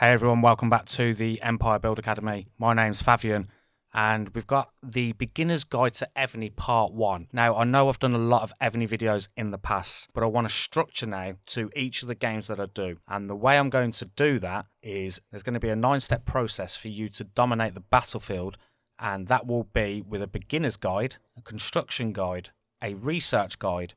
Hey everyone, welcome back to the Empire Build Academy. My name's Fabian and we've got the Beginner's Guide to Evony Part 1. Now, I know I've done a lot of Evony videos in the past, but I want to structure now to each of the games that I do. And the way I'm going to do that is there's going to be a 9-step process for you to dominate the battlefield, and that will be with a beginner's guide, a construction guide, a research guide,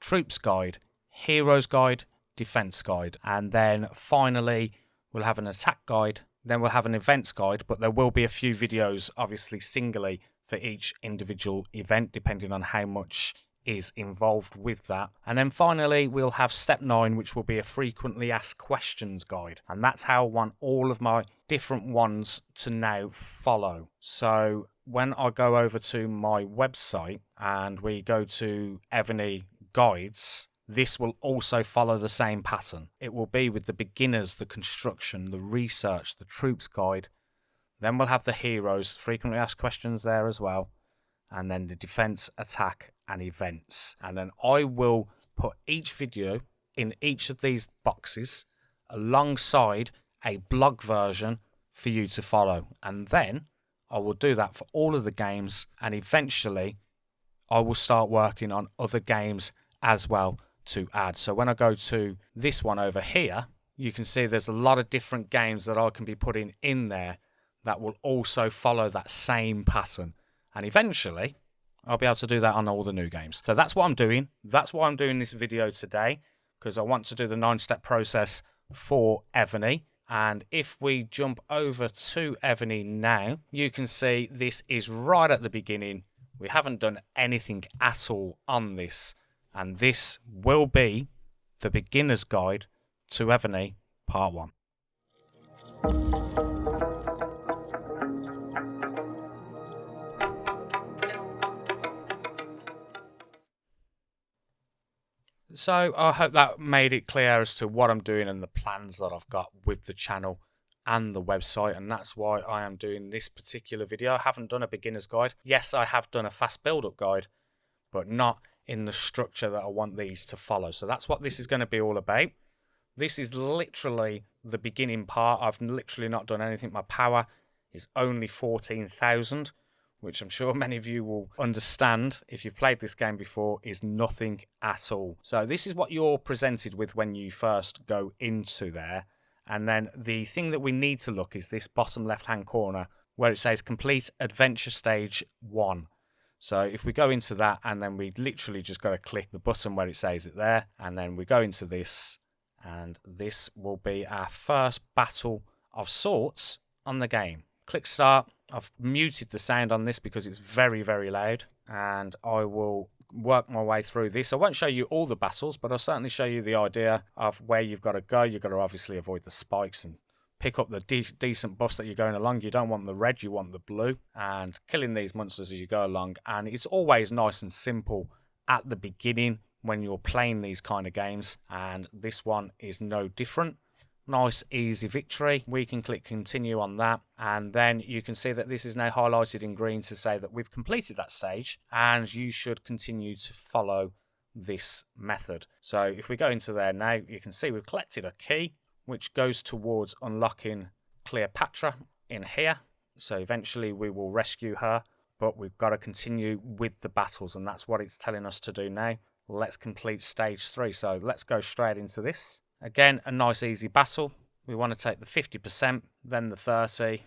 troops guide, heroes guide, defense guide, and then finally we'll have an attack guide, then we'll have an events guide, but there will be a few videos, obviously singly, for each individual event, depending on how much is involved with that. And then finally, we'll have step 9, which will be a frequently asked questions guide. And that's how I want all of my different ones to now follow. So when I go over to my website and we go to Evony Guides, this will also follow the same pattern. It will be with the beginners, the construction, the research, the troops guide. Then we'll have the heroes, frequently asked questions there as well. And then the defense, attack, and events. And then I will put each video in each of these boxes alongside a blog version for you to follow. And then I will do that for all of the games. And eventually I will start working on other games as well to add. So when I go to this one over here, you can see there's a lot of different games that I can be putting in there that will also follow that same pattern. And eventually, I'll be able to do that on all the new games. So that's what I'm doing. That's why I'm doing this video today, because I want to do the 9-step process for Evony. And if we jump over to Evony now, you can see this is right at the beginning. We haven't done anything at all on this. And this will be the Beginner's Guide to Evony Part 1. So I hope that made it clear as to what I'm doing and the plans that I've got with the channel and the website, and that's why I am doing this particular video. I haven't done a beginner's guide. Yes, I have done a fast build-up guide, but not in the structure that I want these to follow. So that's what this is going to be all about. This is literally the beginning part. I've literally not done anything. My power is only 14,000, which I'm sure many of you will understand if you've played this game before is nothing at all. So this is what you're presented with when you first go into there. And then the thing that we need to look is this bottom left hand corner where it says complete adventure stage 1. So if we go into that and then we literally just got to click the button where it says it there, and then we go into this, and this will be our first battle of sorts on the game. Click start. I've muted the sound on this because it's very, very loud, and I will work my way through this. I won't show you all the battles, but I'll certainly show you the idea of where you've got to go. You've got to obviously avoid the spikes and pick up the decent buffs that you're going along. You don't want the red, you want the blue, and killing these monsters as you go along. And it's always nice and simple at the beginning when you're playing these kind of games, and this one is no different. Nice easy victory. We can click continue on that, and then you can see that this is now highlighted in green to say that we've completed that stage and you should continue to follow this method. So if we go into there now, you can see we've collected a key which goes towards unlocking Cleopatra in here. So eventually we will rescue her, but we've got to continue with the battles, and that's what it's telling us to do now. Let's complete stage 3. So let's go straight into this. Again, a nice easy battle. We want to take the 50%, then the 30,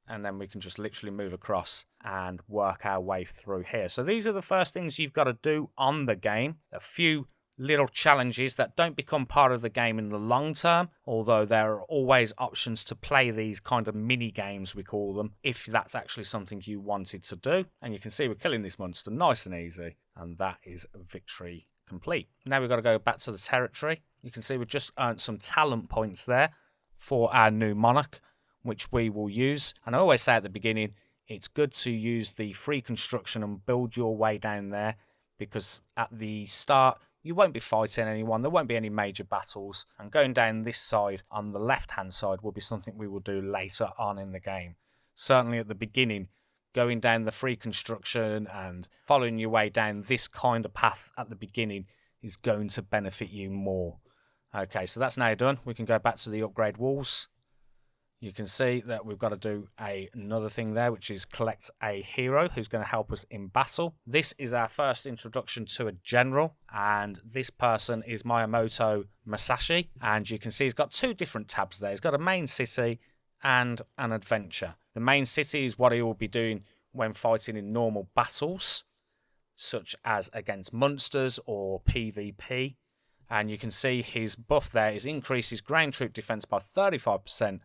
and then we can just literally move across and work our way through here. So these are the first things you've got to do on the game. A few little challenges that don't become part of the game in the long term, although there are always options to play these kind of mini games, we call them, if that's actually something you wanted to do. And you can see we're killing this monster nice and easy, and that is victory complete. Now we've got to go back to the territory. You can see we've just earned some talent points there for our new Monarch, which we will use. And I always say at the beginning, it's good to use the free construction and build your way down there, because at the start you won't be fighting anyone, there won't be any major battles, and going down this side on the left hand side will be something we will do later on in the game. Certainly at the beginning, going down the free construction and following your way down this kind of path at the beginning is going to benefit you more. Okay, so that's now done. We can go back to the upgrade walls. you can see that we've got to do another thing there, which is collect a hero who's going to help us in battle. This is our first introduction to a general, and this person is Miyamoto Masashi, and you can see he's got two different tabs there. He's got a main city and an adventure. The main city is what he will be doing when fighting in normal battles, such as against monsters or PvP. And you can see his buff there is increases ground troop defense by 35%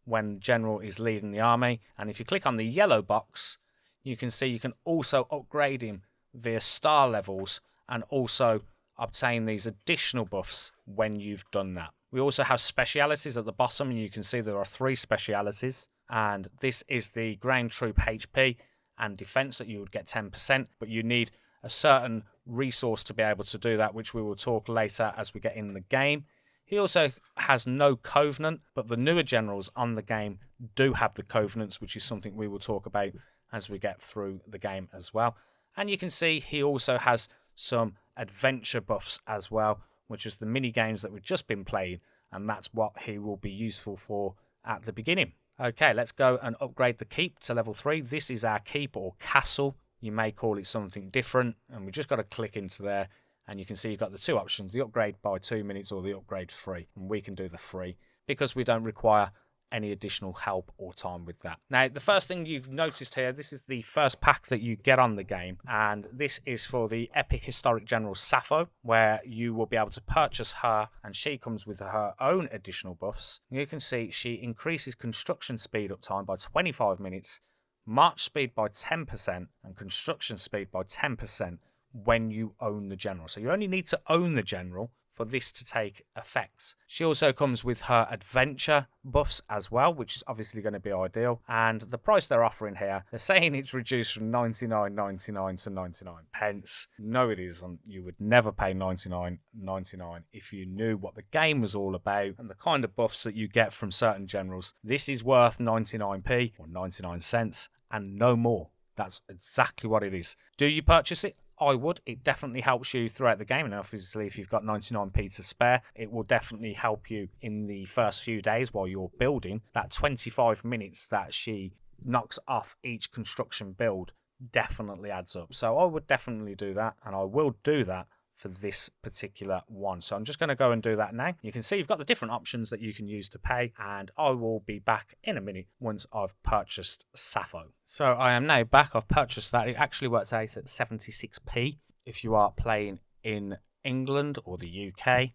when general is leading the army. And if you click on the yellow box, you can see you can also upgrade him via star levels and also obtain these additional buffs when you've done that. We also have specialities at the bottom, and you can see there are 3 specialities, and this is the ground troop HP and defense that you would get 10%, but you need a certain resource to be able to do that, which we will talk later as we get in the game. He also has no covenant, but the newer generals on the game do have the covenants, which is something we will talk about as we get through the game as well. And you can see he also has some adventure buffs as well, which is the mini games that we've just been playing, and that's what he will be useful for at the beginning. Okay, let's go and upgrade the keep to level 3. This is our keep or castle. You may call it something different, and we just got to click into there. And you can see you've got the 2 options, the upgrade by 2 minutes or the upgrade free. And we can do the free because we don't require any additional help or time with that. Now, the first thing you've noticed here, this is the first pack that you get on the game. And this is for the Epic Historic General Sappho, where you will be able to purchase her. And she comes with her own additional buffs. You can see she increases construction speed up time by 25 minutes, march speed by 10%, and construction speed by 10%. When you own the general. So you only need to own the general for this to take effect. She also comes with her adventure buffs as well, which is obviously going to be ideal. And the price they're offering here, they're saying it's reduced from 99.99 to 99 pence. No, it isn't. You would never pay 99.99 if you knew what the game was all about and the kind of buffs that you get from certain generals. This is worth 99p or 99 cents and no more. That's exactly what it is. Do you purchase it? I would. It definitely helps you throughout the game, and obviously if you've got 99p to spare, it will definitely help you in the first few days while you're building. That 25 minutes that she knocks off each construction build definitely adds up. So I would definitely do that, and I will do that for this particular one. So I'm just going to go and do that now. You can see you've got the different options that you can use to pay, and I will be back in a minute once I've purchased Sappho. So I am now back. I've purchased that. It actually works out at 76p if you are playing in England or the UK.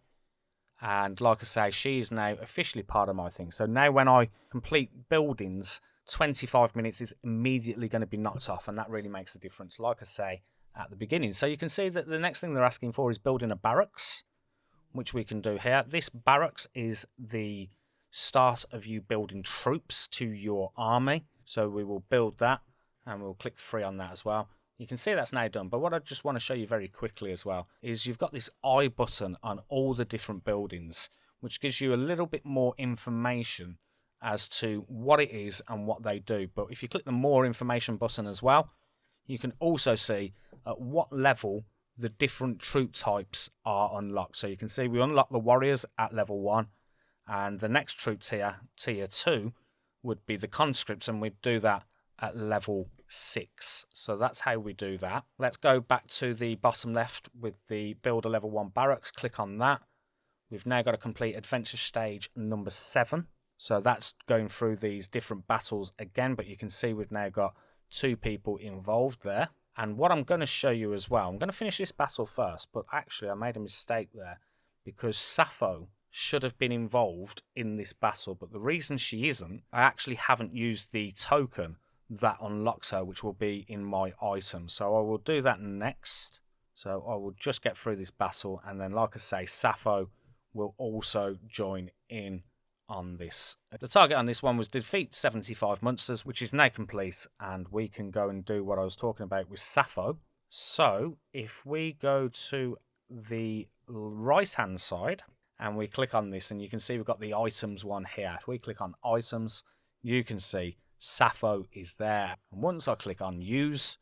And like I say, she is now officially part of my thing. So now when I complete buildings, 25 minutes is immediately going to be knocked off, and that really makes a difference. Like I say, at the beginning. So you can see that the next thing they're asking for is building a barracks, which we can do here. This barracks is the start of you building troops to your army. So we will build that, and we'll click free on that as well. You can see that's now done. But what I just want to show you very quickly as well is you've got this I button on all the different buildings, which gives you a little bit more information as to what it is and what they do. But if you click the more information button as well, you can also see at what level the different troop types are unlocked. So you can see we unlock the warriors at level 1, and the next troop tier 2, would be the conscripts, and we'd do that at level 6. So that's how we do that. Let's go back to the bottom left with the build a level 1 barracks. Click on that. We've now got to complete adventure stage number 7. So that's going through these different battles again, but you can see we've now got 2 people involved there. And what I'm going to show you as well, I'm going to finish this battle first, but actually I made a mistake there because Sappho should have been involved in this battle, but the reason she isn't, I actually haven't used the token that unlocks her, which will be in my item. So I will do that next. So I will just get through this battle, and then like I say, Sappho will also join in on this. The target on this one was defeat 75 monsters, which is now complete, and we can go and do what I was talking about with Sappho. So if we go to the right hand side and we click on this, and you can see we've got the items one here. If we click on items, you can see Sappho is there, and once I click on use,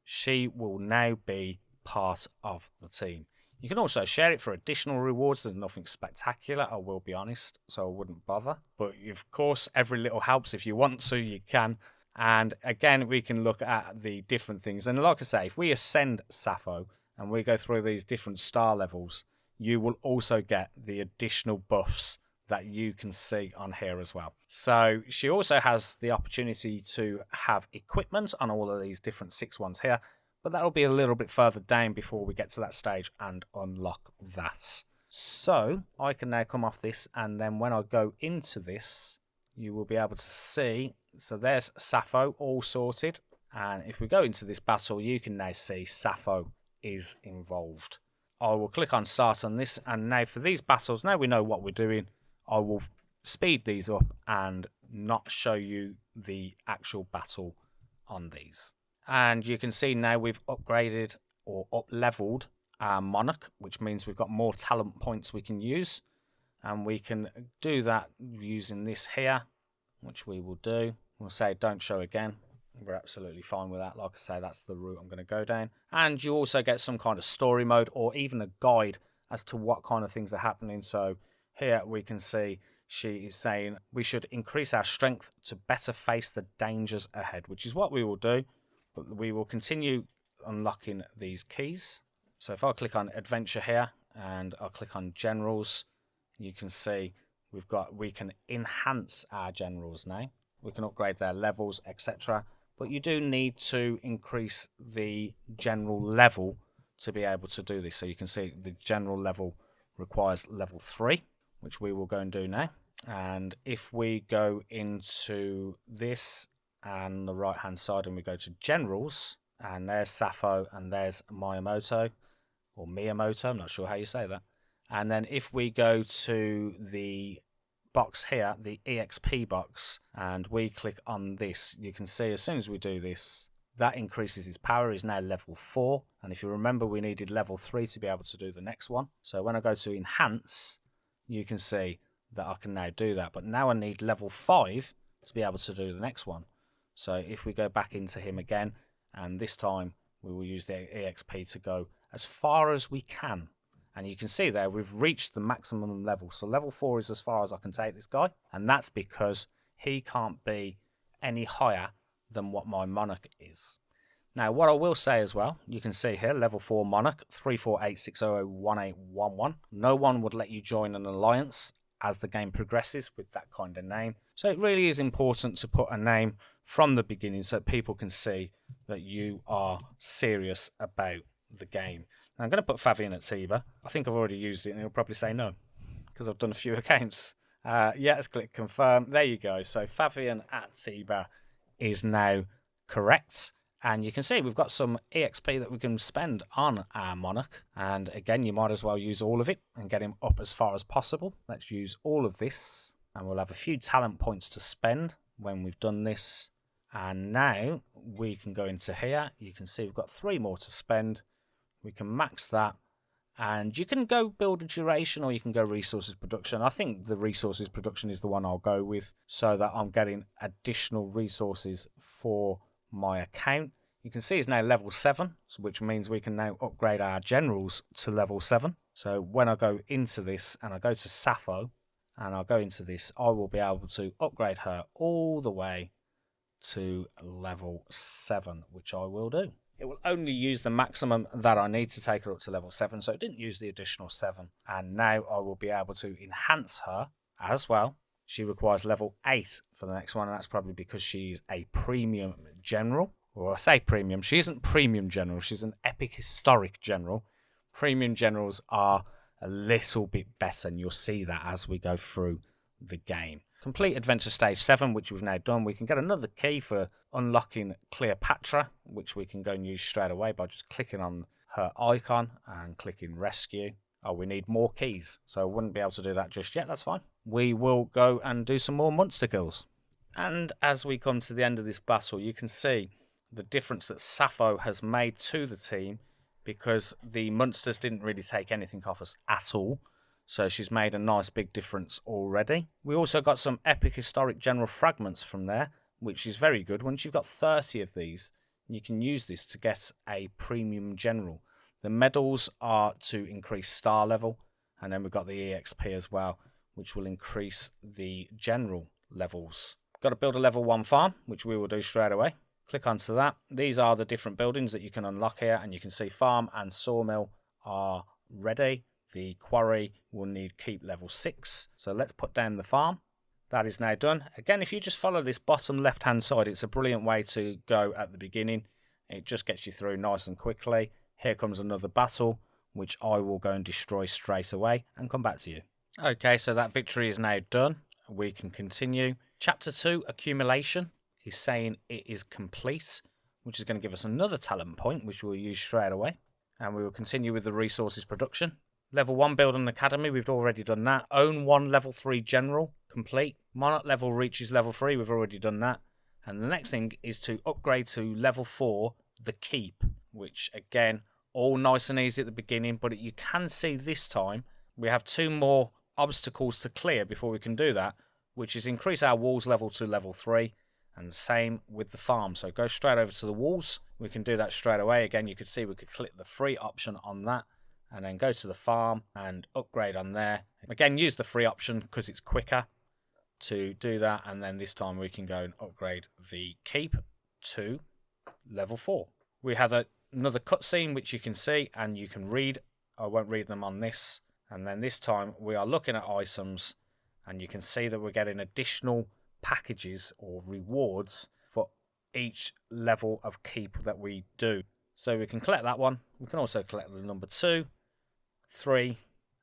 she will now be part of the team. You can also share it for additional rewards. There's nothing spectacular, I will be honest, so I wouldn't bother. But of course, every little helps. If you want to, you can. And again, we can look at the different things. And like I say, if we ascend Sappho and we go through these different star levels, you will also get the additional buffs that you can see on here as well. So she also has the opportunity to have equipment on all of these different 6 ones here, but that'll be a little bit further down before we get to that stage and unlock that. So I can now come off this, and then when I go into this, you will be able to see, so there's Sappho all sorted, and if we go into this battle, you can now see Sappho is involved. I will click on start on this, and now for these battles, now we know what we're doing, I will speed these up and not show you the actual battle on these. And you can see now we've upgraded or up-leveled our Monarch, which means we've got more talent points we can use. And we can do that using this here, which we will do. We'll say don't show again. We're absolutely fine with that. Like I say, that's the route I'm going to go down. And you also get some kind of story mode or even a guide as to what kind of things are happening. So here we can see she is saying we should increase our strength to better face the dangers ahead, which is what we will do. But we will continue unlocking these keys. So if I click on adventure here and I'll click on generals, you can see we can enhance our generals now. We can upgrade their levels, etc. But you do need to increase the general level to be able to do this. So you can see the general level requires level 3, which we will go and do now. And if we go into this and the right hand side and we go to generals, and there's Sappho and there's Miyamoto or Miyamoto, I'm not sure how you say that. And then if we go to the box here, the EXP box, and we click on this, you can see as soon as we do this, that increases his power. Is now level 4, and if you remember, we needed level 3 to be able to do the next one. So when I go to enhance, you can see that I can now do that, but now I need level 5 to be able to do the next one. So if we go back into him again, and this time we will use the EXP to go as far as we can. And you can see there we've reached the maximum level. So level 4 is as far as I can take this guy. And that's because he can't be any higher than what my Monarch is. Now what I will say as well, you can see here level 4 Monarch 348601811. No one would let you join an alliance as the game progresses with that kind of name. So it really is important to put a name from the beginning so that people can see that you are serious about the game. Now I'm going to put Fabian at Tiba. I think I've already used it and he'll probably say no because I've done a few accounts. Yeah, let's click confirm. There you go. So Fabian at Tiba is now correct. And you can see we've got some EXP that we can spend on our Monarch. And again, you might as well use all of it and get him up as far as possible. Let's use all of this. And we'll have a few talent points to spend when we've done this. And now we can go into here. You can see we've got 3 more to spend. We can max that. And you can go build a duration or you can go resources production. I think the resources production is the one I'll go with so that I'm getting additional resources for my account. You can see it's now level 7, which means we can now upgrade our generals to level 7. So when I go into this and I go to Sappho and I go into this, I will be able to upgrade her all the way to level 7, which I will do. It will only use the maximum that I need to take her up to level 7, so it didn't use the additional 7. And now I will be able to enhance her as well. She requires level 8 for the next one, and that's probably because she's a premium general. Or I say premium, she isn't premium general, she's an epic historic general. Premium generals are a little bit better, and you'll see that as we go through the game. Complete adventure stage 7, which we've now done. We can get another key for unlocking Cleopatra, which we can go and use straight away by just clicking on her icon and clicking rescue. Oh, we need more keys, so I wouldn't be able to do that just yet. That's fine. We will go and do some more monster kills. And as we come to the end of this battle, you can see the difference that Sappho has made to the team because the monsters didn't really take anything off us at all. So she's made a nice big difference already. We also got some epic historic general fragments from there, which is very good. Once you've got 30 of these, you can use this to get a premium general. The medals are to increase star level, and then we've got the EXP as well, which will increase the general levels. Got to build a level 1 farm, which we will do straight away. Click onto that. These are the different buildings that you can unlock here, and you can see farm and sawmill are ready. The quarry will need keep level 6. So let's put down the farm. That is now done. Again, if you just follow this bottom left hand side, it's a brilliant way to go at the beginning. It just gets you through nice and quickly. Here comes another battle, which I will go and destroy straight away and come back to you. Okay, so that victory is now done. We can continue. Chapter 2, accumulation, is saying it is complete, which is going to give us another talent point, which we'll use straight away. And we will continue with the resources production. Level 1 build an academy, we've already done that. Own 1 level 3 general, complete. Monarch level reaches level 3, we've already done that. And the next thing is to upgrade to level 4, the keep, which again, all nice and easy at the beginning, but you can see this time we have 2 more obstacles to clear before we can do that, which is increase our walls level to level 3, and the same with the farm. So go straight over to the walls, we can do that straight away. Again, you can see we could click the free option on that, and then go to the farm and upgrade on there. Again, use the free option because it's quicker to do that, and then this time we can go and upgrade the keep to level 4. We have another cutscene which you can see and you can read. I won't read them on this. And then this time we are looking at items, and you can see that we're getting additional packages or rewards for each level of keep that we do. So we can collect that one. We can also collect the number 2, 3,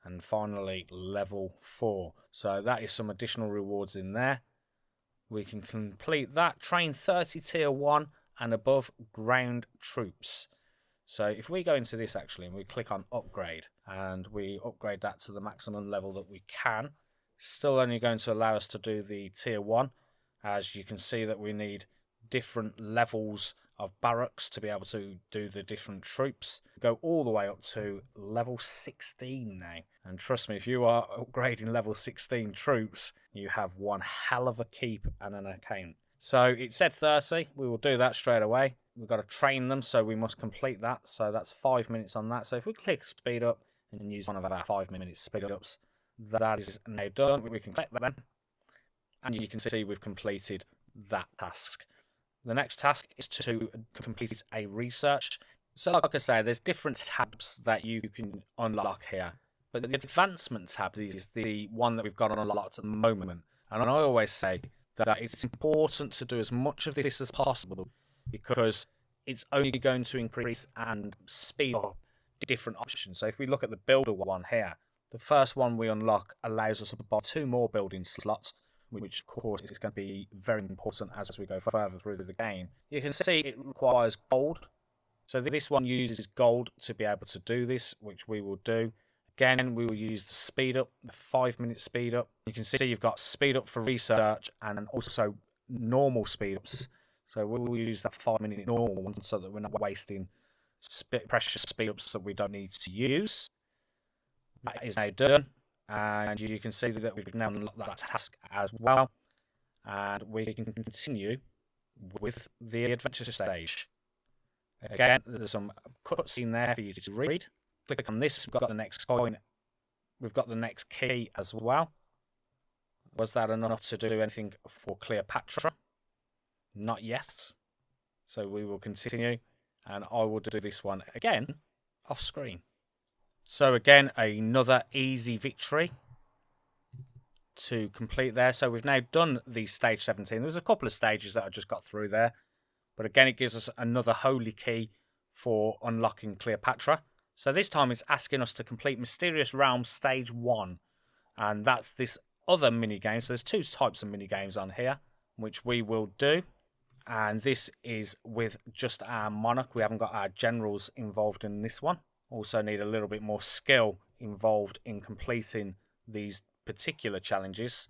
and finally level 4. So that is some additional rewards in there. We can complete that. Train 30 tier 1 and above ground troops. So if we go into this actually and we click on upgrade and we upgrade that to the maximum level that we can, still only going to allow us to do the tier 1, as you can see that we need different levels of barracks to be able to do the different troops. Go all the way up to level 16 now, and trust me, if you are upgrading level 16 troops, you have one hell of a keep and an account. So it said 30, we will do that straight away. We've got to train them, so we must complete that. So that's 5 minutes on that. So if we click speed up and use one of our 5-minute speed ups, that is now done. We can collect that then, and you can see we've completed that task. The next task is to complete a research. So like I say, there's different tabs that you can unlock here, but the advancement tab is the one that we've got unlocked at the moment. And I always say that it's important to do as much of this as possible, because it's only going to increase and speed up different options. So if we look at the builder one here, the first one we unlock allows us to buy 2 more building slots, which of course is going to be very important as we go further through the game. You can see it requires gold. So this one uses gold to be able to do this, which we will do. Again, we will use the speed up, the 5-minute speed up. You can see you've got speed up for research and also normal speed ups. So we will use that 5-minute normal one so that we're not wasting precious speed ups that we don't need to use. That is now done. And you can see that we've now unlocked that task as well. And we can continue with the adventure stage. Again, there's some cutscene there for you to read. Click on this, we've got the next coin. We've got the next key as well. Was that enough to do anything for Cleopatra? Not yet. So we will continue, and I will do this one again off screen. So again, another easy victory to complete there. So we've now done the stage 17. There's a couple of stages that I just got through there, but again, it gives us another holy key for unlocking Cleopatra. So this time it's asking us to complete Mysterious Realms stage 1, and that's this other mini game. So there's 2 types of mini games on here, which we will do. And this is with just our Monarch. We haven't got our generals involved in this one. Also need a little bit more skill involved in completing these particular challenges.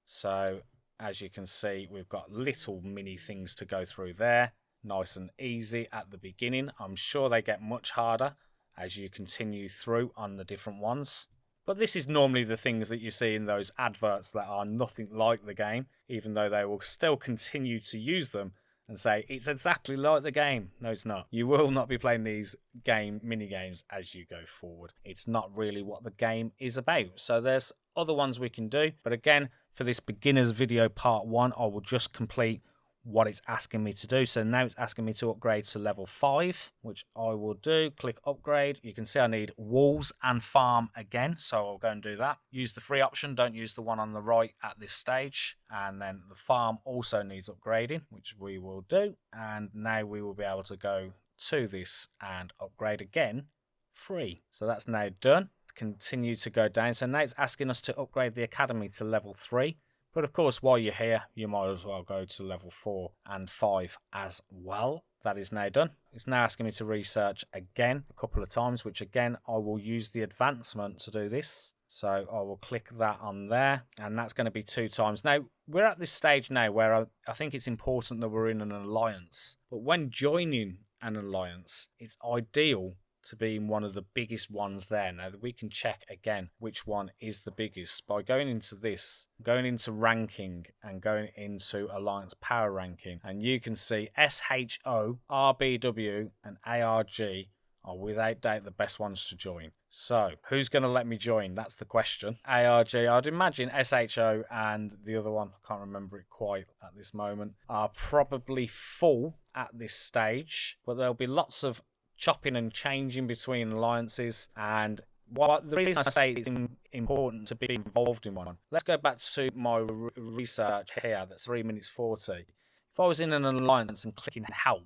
So as you can see, we've got little mini things to go through there. Nice and easy at the beginning. I'm sure they get much harder as you continue through on the different ones. But this is normally the things that you see in those adverts that are nothing like the game, even though they will still continue to use them and say it's exactly like the game. No, it's not. You will not be playing these mini games as you go forward. It's not really what the game is about. So there's other ones we can do, but again, for this beginners video part 1, I will just complete what it's asking me to do. So now it's asking me to upgrade to level 5, which I will do. Click upgrade. You can see I need walls and farm again, so I'll go and do that. Use the free option, don't use the one on the right at this stage. And then the farm also needs upgrading, which we will do. And now we will be able to go to this and upgrade again free. So that's now done. Continue to go down. So now it's asking us to upgrade the academy to level 3. But of course, while you're here, you might as well go to level 4 and 5 as well. That is now done. It's now asking me to research again a couple of times, which again, I will use the advancement to do this. So I will click that on there, and that's going to be 2 times. Now, we're at this stage now where I think it's important that we're in an alliance. But when joining an alliance, it's ideal to be in one of the biggest ones there. Now we can check again which one is the biggest by going into this, going into ranking and going into alliance power ranking, and you can see SHO, RBW and ARG are without doubt the best ones to join. So who's going to let me join? That's the question. ARG, I'd imagine SHO and the other one, I can't remember it quite at this moment, are probably full at this stage, but there'll be lots of chopping and changing between alliances, and the reason I say it's important to be involved in one. Let's go back to my research here, that's 3 minutes 40. If I was in an alliance and clicking help,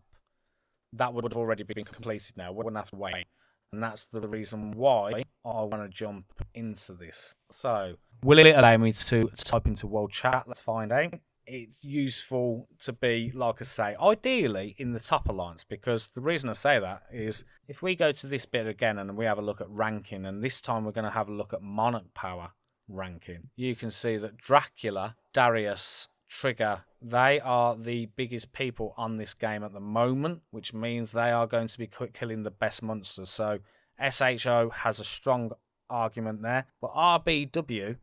that would have already been completed now. I wouldn't have to wait. And that's the reason why I want to jump into this. So, will it allow me to type into world chat? Let's find out. It's useful to be, like I say, ideally in the top alliance, because the reason I say that is if we go to this bit again and we have a look at ranking, and this time we're going to have a look at Monarch power ranking, you can see that Dracula, Darius, Trigger, they are the biggest people on this game at the moment, which means they are going to be killing the best monsters. So SHO has a strong argument there, but RBW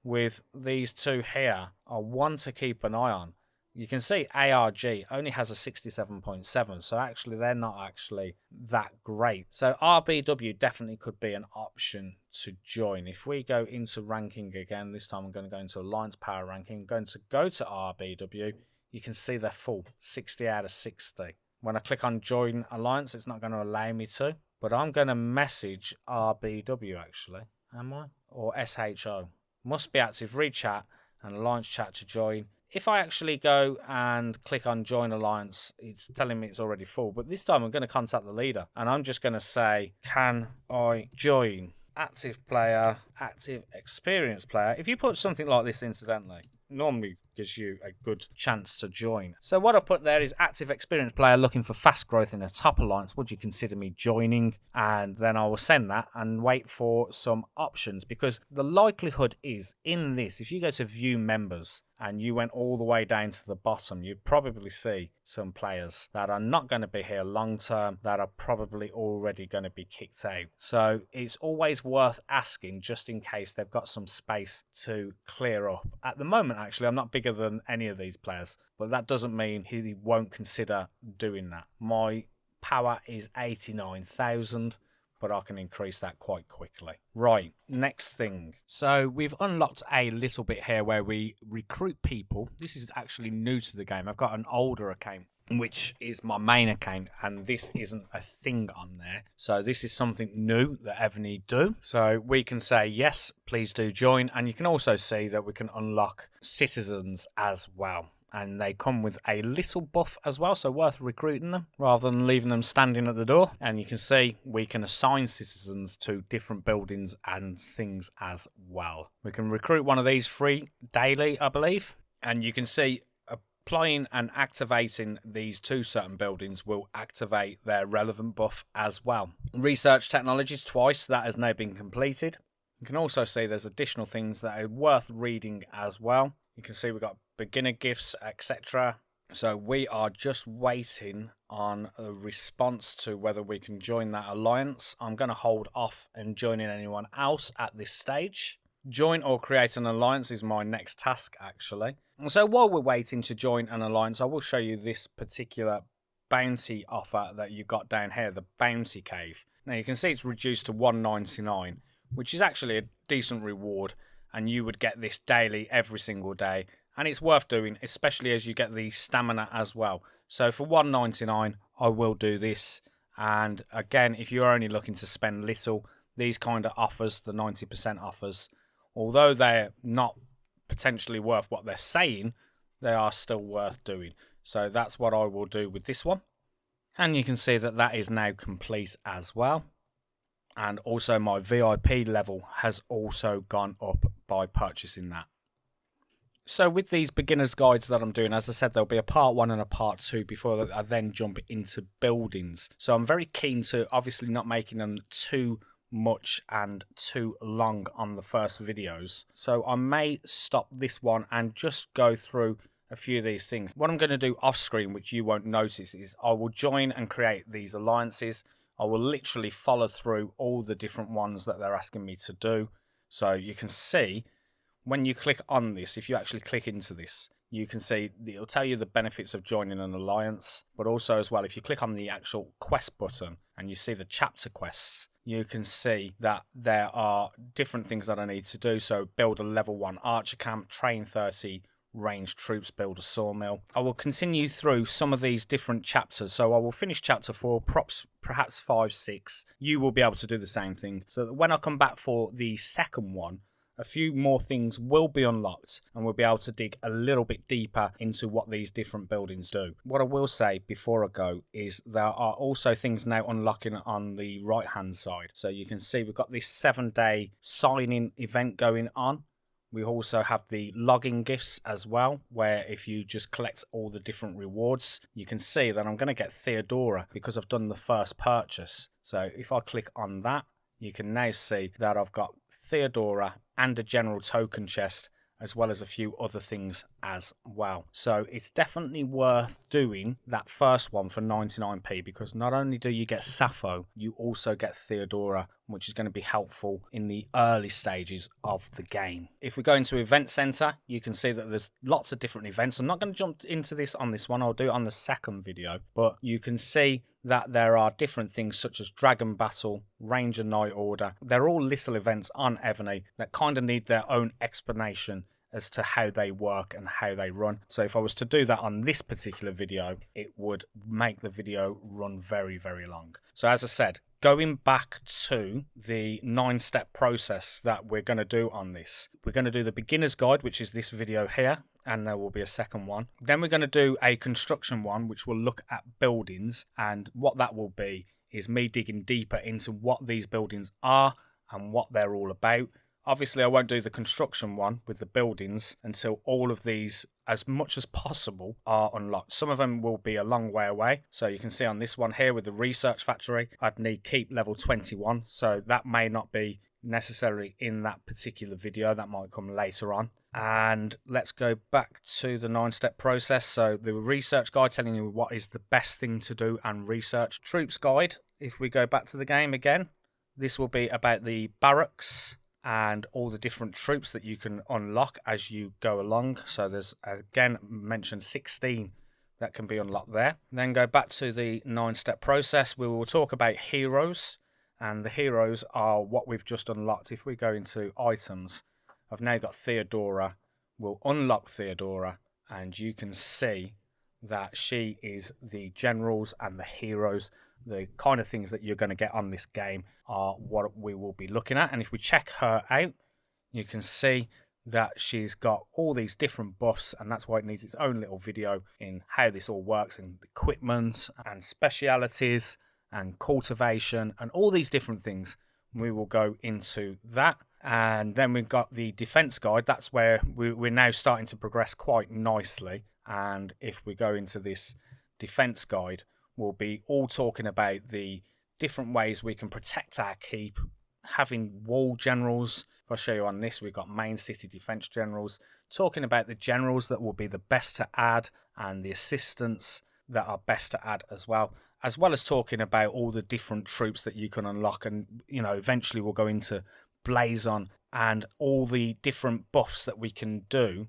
with these two here are one to keep an eye on. You can see ARG only has a 67.7, so actually they're not actually that great. So RBW definitely could be an option to join. If we go into ranking again, this time I'm going to go into Alliance Power Ranking, I'm going to go to RBW, you can see they're full, 60 out of 60. When I click on Join Alliance, it's not going to allow me to, but I'm going to message RBW actually, am I? Or SHO. Must be active, read chat and alliance chat to join. If I actually go and click on join alliance, it's telling me it's already full, but this time I'm going to contact the leader and I'm just going to say, can I join? Active player, active experienced player. If you put something like this, incidentally, normally gives you a good chance to join. So what I put there is active experienced player looking for fast growth in a top alliance. Would you consider me joining? And then I will send that and wait for some options, because the likelihood is in this, if you go to view members and you went all the way down to the bottom, you'd probably see some players that are not going to be here long term, that are probably already going to be kicked out. So it's always worth asking just in case they've got some space to clear up. At the moment, actually, I'm not bigger than any of these players, but that doesn't mean he won't consider doing that. My power is 89,000. But I can increase that quite quickly. Right, next thing. So we've unlocked a little bit here where we recruit people. This is actually new to the game. I've got an older account, which is my main account, and this isn't a thing on there. So this is something new that Evony do. So we can say, yes, please do join. And you can also see that we can unlock citizens as well. And they come with a little buff as well, so worth recruiting them rather than leaving them standing at the door. And you can see we can assign citizens to different buildings and things as well. We can recruit one of these free daily, I believe. And you can see applying and activating these to certain buildings will activate their relevant buff as well. Research technologies twice, that has now been completed. You can also see there's additional things that are worth reading as well. You can see we've got beginner gifts, etc. So we are just waiting on a response to whether we can join that alliance. I'm going to hold off and joining anyone else at this stage. Join or create an alliance is my next task, actually. So while we're waiting to join an alliance, I will show you this particular bounty offer that you got down here, the bounty cave. Now you can see it's reduced to 1.99, which is actually a decent reward, and you would get this daily every single day, and it's worth doing, especially as you get the stamina as well. So for 1.99 I will do this. And again, if you're only looking to spend little, these kind of offers, the 90% offers, although they're not potentially worth what they're saying, they are still worth doing. So that's what I will do with this one. And you can see that that is now complete as well. And also my VIP level has also gone up by purchasing that. So with these beginner's guides that I'm doing, as I said, there'll be a part 1 and a part 2 before I then jump into buildings. So I'm very keen to obviously not making them too much and too long on the first videos. So I may stop this one and just go through a few of these things. What I'm going to do off screen, which you won't notice, is I will join and create these alliances. I will literally follow through all the different ones that they're asking me to do. So you can see when you click on this, if you actually click into this, you can see it'll tell you the benefits of joining an alliance, but also as well, if you click on the actual quest button and you see the chapter quests, you can see that there are different things that I need to do. So build a level 1 archer camp, train 30 ranged troops, build a sawmill. I will continue through some of these different chapters. So I will finish chapter 4, perhaps 5, 6. You will be able to do the same thing. So that when I come back for the second one, a few more things will be unlocked and we'll be able to dig a little bit deeper into what these different buildings do. What I will say before I go is there are also things now unlocking on the right hand side. So you can see we've got this 7-day sign-in event going on. We also have the logging gifts as well, where if you just collect all the different rewards, you can see that I'm going to get Theodora because I've done the first purchase. So if I click on that, you can now see that I've got Theodora and a general token chest, as well as a few other things as well. So it's definitely worth doing that first one for 99p, because not only do you get Sappho, you also get Theodora, which is going to be helpful in the early stages of the game. If we go into Event Center, you can see that there's lots of different events. I'm not going to jump into this on this one, I'll do it on the second video, but you can see that there are different things such as Dragon Battle, Ranger Night Order. They're all little events on Evony that kind of need their own explanation as to how they work and how they run. So if I was to do that on this particular video, it would make the video run very, very long. So as I said, going back to the 9-step process that we're going to do on this, we're going to do the beginner's guide, which is this video here, and there will be a second one. Then we're going to do a construction one, which will look at buildings, and what that will be is me digging deeper into what these buildings are and what they're all about. Obviously, I won't do the construction one with the buildings until all of these, as much as possible, are unlocked. Some of them will be a long way away. So you can see on this one here with the research factory, I'd need keep level 21. So that may not be necessarily in that particular video. That might come later on. And let's go back to the 9-step process. So the research guide telling you what is the best thing to do and research. Troops guide, if we go back to the game again, this will be about the barracks and all the different troops that you can unlock as you go along. So there's, again, mentioned 16 that can be unlocked there. Then go back to the 9-step process. We will talk about heroes, and the heroes are what we've just unlocked. If we go into items, I've now got Theodora. We'll unlock Theodora, and you can see that she is the generals and the heroes. The kind of things that you're going to get on this game are what we will be looking at. And if we check her out, you can see that she's got all these different buffs, and that's why it needs its own little video in how this all works, in equipment and specialities and cultivation and all these different things. We will go into that. And then we've got the defense guide. That's where we're now starting to progress quite nicely. And if we go into this defense guide, we'll be all talking about the different ways we can protect our keep, having wall generals. If I show you on this, we've got main city defense generals, talking about the generals that will be the best to add and the assistants that are best to add as well as talking about all the different troops that you can unlock. And, you know, eventually we'll go into Blazon and all the different buffs that we can do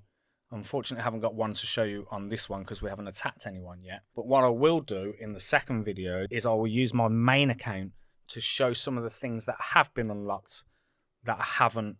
Unfortunately, I haven't got one to show you on this one because we haven't attacked anyone yet. But what I will do in the second video is I will use my main account to show some of the things that have been unlocked that I haven't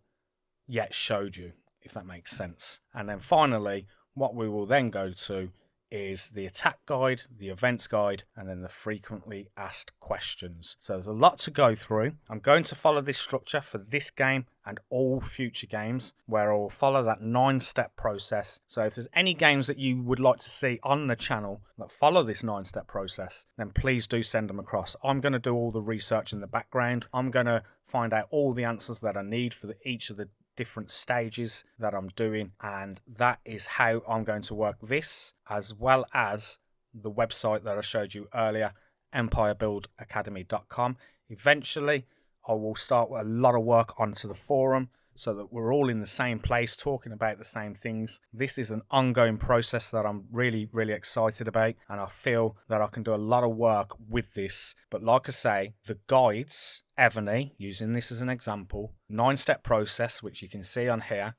yet showed you, if that makes sense. And then finally, what we will then go to is the attack guide, the events guide, and then the frequently asked questions. So there's a lot to go through. I'm going to follow this structure for this game and all future games, where I will follow that 9-step process. So if there's any games that you would like to see on the channel that follow this 9-step process, then please do send them across. I'm going to do all the research in the background. I'm going to find out all the answers that I need for each of the different stages that I'm doing, and that is how I'm going to work this, as well as the website that I showed you earlier, empirebuildacademy.com. Eventually I will start a lot of work onto the forum so that we're all in the same place talking about the same things. This is an ongoing process that I'm really excited about, and I feel that I can do a lot of work with this. But like I say, the guides, Evony, using this as an example, 9-step process, which you can see on here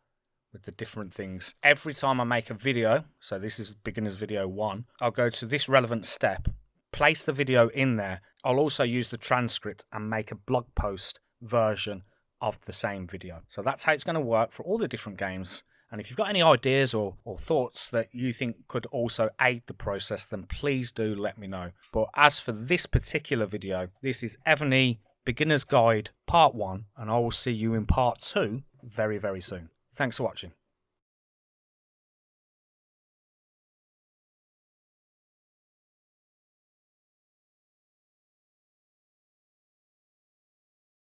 with the different things. Every time I make a video, so this is beginner's video 1, I'll go to this relevant step, place the video in there. I'll also use the transcript and make a blog post version of the same video. So that's how it's going to work for all the different games. And if you've got any ideas or thoughts that you think could also aid the process, then please do let me know. But as for this particular video, this is Evony Beginner's Guide Part 1, and I will see you in Part 2 very soon. Thanks for watching.